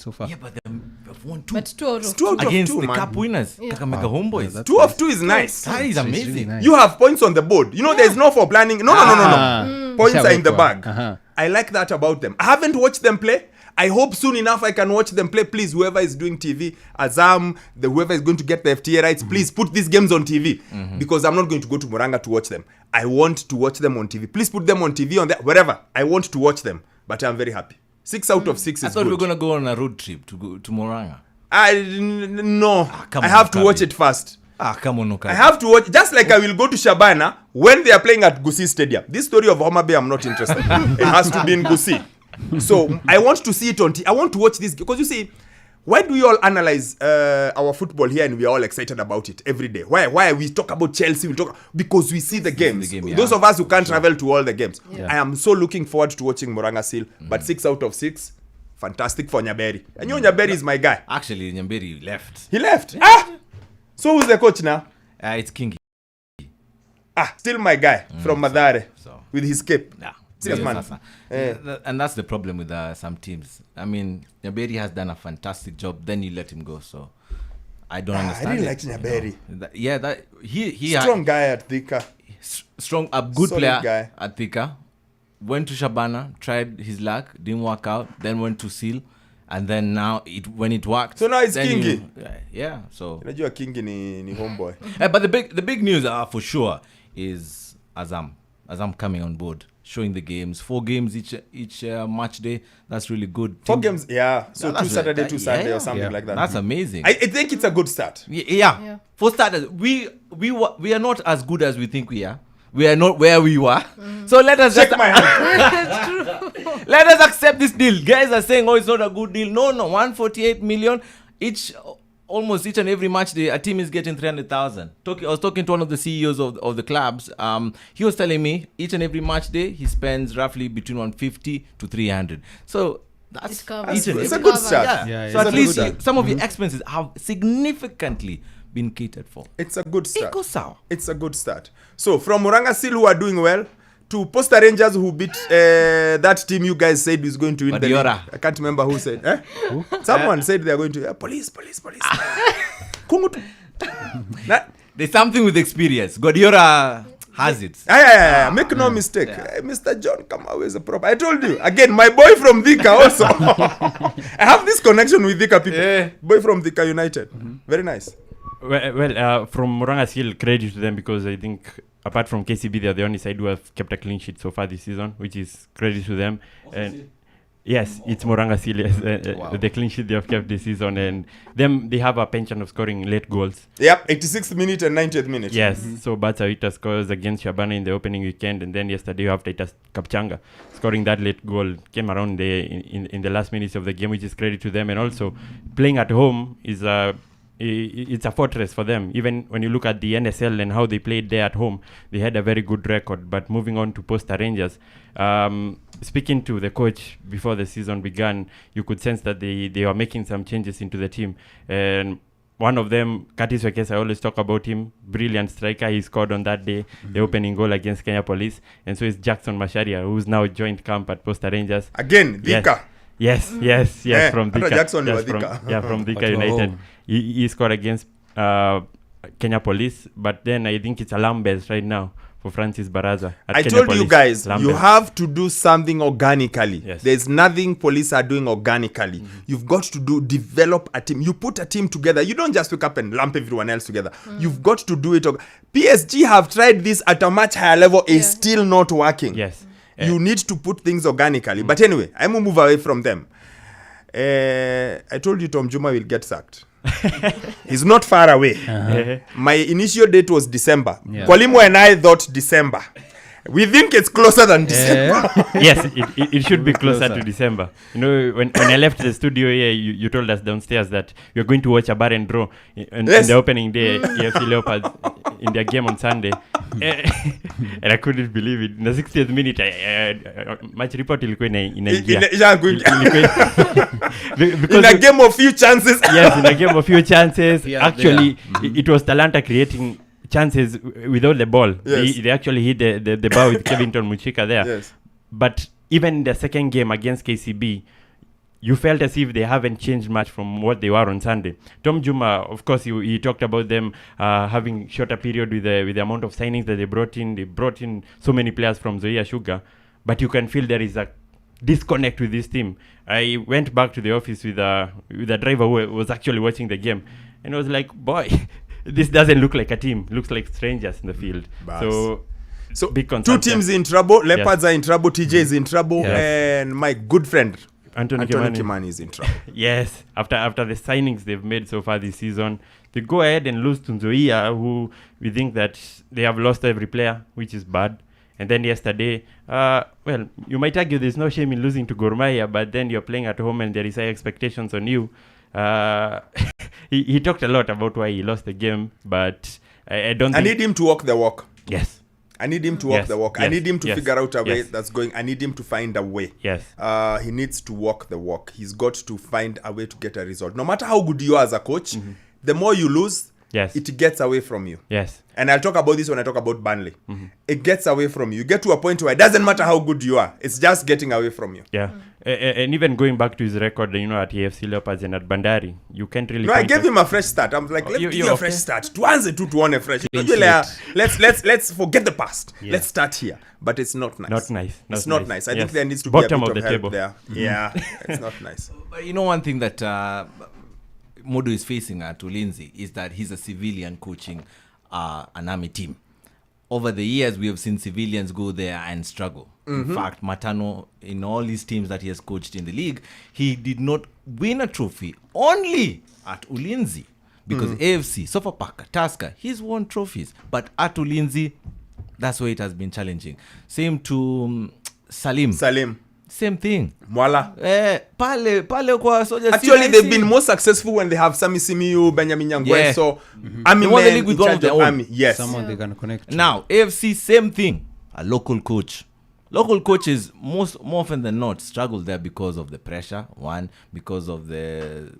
so far. Yeah, but they've won 2. But 2 out of 2 out of against 2, the man. cup winners, Kakamega Homeboyz. that's 2 of 2 is nice. That is amazing. Really nice. You have points on the board. You know, there's no for planning. No. Points are in the bag. I like that about them. I haven't watched them play. I hope soon enough I can watch them play. Please, whoever is doing TV, Azam, whoever is going to get the FTA rights, please put these games on TV. Because I'm not going to go to Murang'A to watch them. I want to watch them on TV. Please put them on TV, on that, wherever. I want to watch them. But I'm very happy. 6 out of 6 is I thought good. we were going to go on a road trip to go to Murang'A. No. come I on, have to Wokabi. watch it first. Come on, Wokabi. I have to watch, just like I will go to Shabana when they are playing at Gusii Stadium. This story of Homeboyz, I'm not interested. It has to be in Gusii. So I want to see it on TV. I want to watch this because you see, why do we all analyze our football here and we are all excited about it every day? Why we talk about Chelsea? We talk because we see the games. game, yeah. Those of us who can't travel to all the games. Yeah. I am so looking forward to watching Murang'A Seal. But 6 out of 6, fantastic for Nyaberi. And you know Nyaberi is my guy. Actually, Nyamberi left. He left. So who's the coach now? It's Kingi. Still my guy from Madare So, with his cape. yeah. Serious man. And that's the problem with some teams. I mean, Nyaberi has done a fantastic job. Then you let him go. So I don't understand. I didn't it, like you Nyaberi. know. That he Strong guy at Thika. strong, a good Solid player guy. at Thika. Went to Shabana, tried his luck, didn't work out. Then went to Seal, and then now when it worked. So now it's then Kingi. Yeah. So, Unajua Kingi ni homeboy. but the big news for sure is Azam coming on board, showing the games. 4 games each match day. That's really good. 4 games, yeah. So That's 2 Saturday, 2 Sunday yeah. or something like that. That's amazing. I think it's a good start. Yeah. For starters, we are not as good as we think we are. We are not where we were. So let us Check my hand. let us accept this deal. Guys are saying, it's not a good deal. No, 148 million almost each and every match day. A team is getting 300,000. I was talking to one of the CEOs of the clubs. He was telling me each and every match day he spends roughly between 150 to 300. So that's It covers. It's a good start. Yeah, so it's at a least good some of your expenses have significantly been catered for. It's a good start. Iko sawa. It's a good start. So from Murang'A Seal, who are doing well, to Posta Rangers, who beat that team you guys said was going to win the league. Guardiola. I can't remember who said. Someone said they are going to police. Kungutu. There's something with experience. Guardiola has it. Make no mistake. Mr. John Kamau is a prop. I told you. Again, my boy from Thika also. I have this connection with Thika people. Yeah. Boy from Thika United. Very nice. Well, from Murang'A Seal, credit to them because I think apart from KCB, they're the only side who have kept a clean sheet so far this season, which is credit to them. And yes, it's Murang'A Seal, yes, the clean sheet they have kept this season, and they have a penchant of scoring late goals. Yep, 86th minute and 90th minute. Yes, so Batawita scores against Shabana in the opening weekend, and then yesterday you have Titus Kapchanga scoring that late goal, came around there in the last minutes of the game, which is credit to them. And also playing at home is it's a fortress for them. Even when you look at the NSL and how they played there at home, they had a very good record. But moving on to Posta Rangers, speaking to the coach before the season began, you could sense that they were making some changes into the team. And one of them, Curtis Wekesa, I always talk about him, brilliant striker. He scored on that day, the opening goal against Kenya Police. And so is Jackson Masharia, who's now joined camp at Posta Rangers. Again, Thika. Yes, from Thika. Jackson Yes, from Thika United. He scored against Kenya Police, but then I think it's alarm bells right now for Francis Baraza. I Kenya told Police. you guys, Alarm you bells. have to do something organically. Yes. There's nothing police are doing organically. You've got to develop a team. You put a team together. You don't just wake up and lump everyone else together. You've got to do it. PSG have tried this at a much higher level. It's still not working. Yes. You need to put things organically. But anyway, I'm going to move away from them. I told you Tom Juma will get sacked. He's not far away. My initial date was December. Yeah. Kolimo and I thought December. We think it's closer than December. Yes, it should be closer to December. You know, when I left the studio here, you told us downstairs that you're going to watch a bar and draw in the opening day, AFC Leopards, in their game on Sunday. And I couldn't believe it. In the 60th minute, match report ilikuwa inaingia. In a game of few chances. Yes, in a game of few chances. Yeah, Actually, it was Talanta creating chances without the ball. Yes. They actually hit the bar with Kevington Muchika there. Yes. But even in the second game against KCB, you felt as if they haven't changed much from what they were on Sunday. Tom Juma, of course, he talked about them having shorter period with the amount of signings that they brought in. They brought in so many players from Zoea Sugar, but you can feel there is a disconnect with this team. I went back to the office with a driver who was actually watching the game, and I was like, boy, this doesn't look like a team. Looks like strangers in the field. So big two teams in trouble. Leopards are in trouble. TJ is in trouble, Yes. and my good friend Anthony Kimani is in trouble. Yes, after the signings they've made so far this season, they go ahead and lose to Nzoia, who we think that they have lost every player, which is bad. And then yesterday, well, you might argue there's no shame in losing to Gor Mahia, but then you're playing at home and there is high expectations on you. He talked a lot about why he lost the game, but I don't think... I need him to walk the walk. Yes. I need him to walk the walk. I need him to figure out a way Yes. that's going. I need him to find a way. Yes. He needs to walk the walk. He's got to find a way to get a result. No matter how good you are as a coach, the more you lose, Yes. it gets away from you. Yes. And I'll talk about this when I talk about Burnley. It gets away from you. You get to a point where it doesn't matter how good you are. It's just getting away from you. Yeah. And even going back to his record, at AFC Leopards and at Bandari, you can't really... No, I gave him a fresh start. I'm like, let's give you a fresh start. Tuanze tu tuone fresh. Let's forget the past. Yeah. Let's start here. But it's not nice. Not nice. It's not nice. I think Yes. there needs to Bottom be a of bit the of help table. there. Yeah, it's not nice. But you know, one thing that Modu is facing at Ulinzi is that he's a civilian coaching an army team. Over the years, we have seen civilians go there and struggle. In fact, Matano, in all his teams that he has coached in the league, he did not win a trophy only at Ulinzi. Because AFC, Sofapaka, Tusker, he's won trophies. But at Ulinzi, that's where it has been challenging. Same to Salim. Same thing. Mwala. Pale kwa Soldiers. Actually, they've been more successful when they have Sami Simiyu, Benjamin Nyangwe. So, Army They won the men league with in one of charge their of own. Army. Yes. Someone they can connect to. Now, AFC, same thing. A local coach. Local coaches, more often than not, struggle there because of the pressure. One, because of the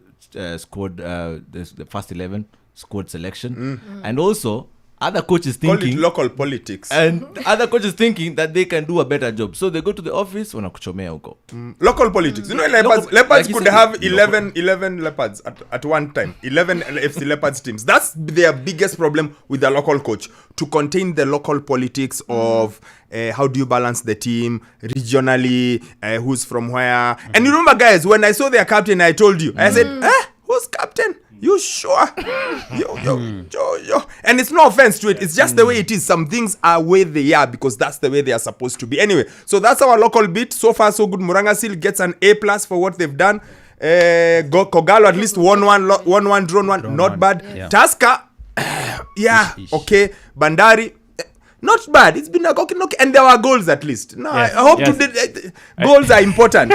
squad, the first 11 squad selection. And also, other coaches Call thinking... it local politics. And other coaches thinking that they can do a better job. So they go to the office, wanakuchomea huko. Local politics. You know, Local- Leopards like you could said, have 11 Leopards at one time. 11 FC Leopards teams. That's their biggest problem with the local coach. To contain the local politics of how do you balance the team regionally, who's from where. And you remember, guys, when I saw their captain, I told you. I said, who's captain? You sure? Yo. And it's no offense to it. It's just the way it is. Some things are where they are because that's the way they are supposed to be. Anyway, so that's our local bit. So far, so good. Murang'A still gets an A+ for what they've done. Kogalo at least won one, drawn one. Not bad. Yeah. Tusker, yeah, okay. Bandari, not bad. It's been okay. And there were goals at least. No, Yes, I hope yes. today goals are important.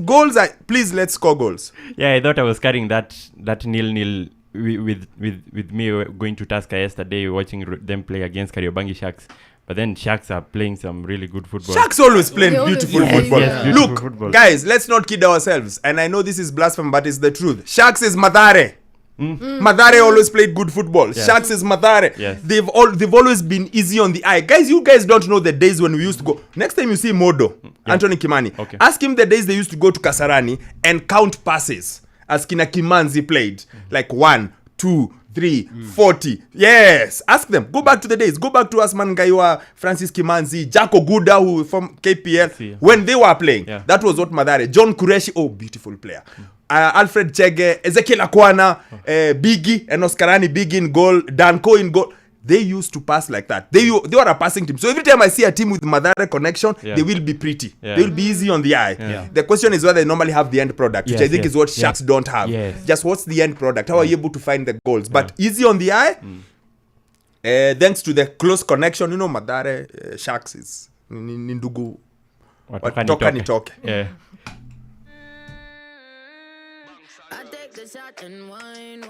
Goals are, please, let's score goals. Yeah, I thought I was carrying that 0-0 with me going to Tusker yesterday, watching them play against Kariobangi Sharks. But then Sharks are playing some really good football. Sharks always playing They always beautiful play, football. yeah. Beautiful Look, football. guys, let's not kid ourselves. And I know this is blasphemy, but it's the truth. Sharks is Mathare. Mathare always played good football. Yes. Sharks is Mathare. Yes. They've always been easy on the eye. Guys, you guys don't know the days when we used to go. Next time you see Modo, Anthony Kimani, Okay. ask him the days they used to go to Kasarani and count passes as Kina Kimanzi played. Like 1, 2, 3, 40. Yes. Ask them. Go back to the days. Go back to Asman Gaiwa, Francis Kimanzi, Jaco Guda, who from KPL. See. When they were playing. Yeah. That was what Mathare. John Kureshi, beautiful player. Alfred Chege, Ezekiel Akwana, Biggie, and Oscarani, Biggie in goal, Danko in goal. They used to pass like that. They were a passing team. So every time I see a team with Mathare connection, Yeah. they will be pretty. Yeah. They will be easy on the eye. Yeah. The question is whether they normally have the end product, which Yes, I think yes, is what yes. Sharks don't have. Yes. Just what's the end product? How are you able to find the goals? But easy on the eye, thanks to the close connection. You know, Mathare, Sharks is Nindugu. Watoka nitoke. Yeah. I take the shot and wine.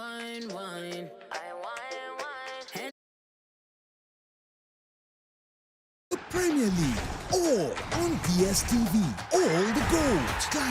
The Premier League, all on DSTV. All the goals, guide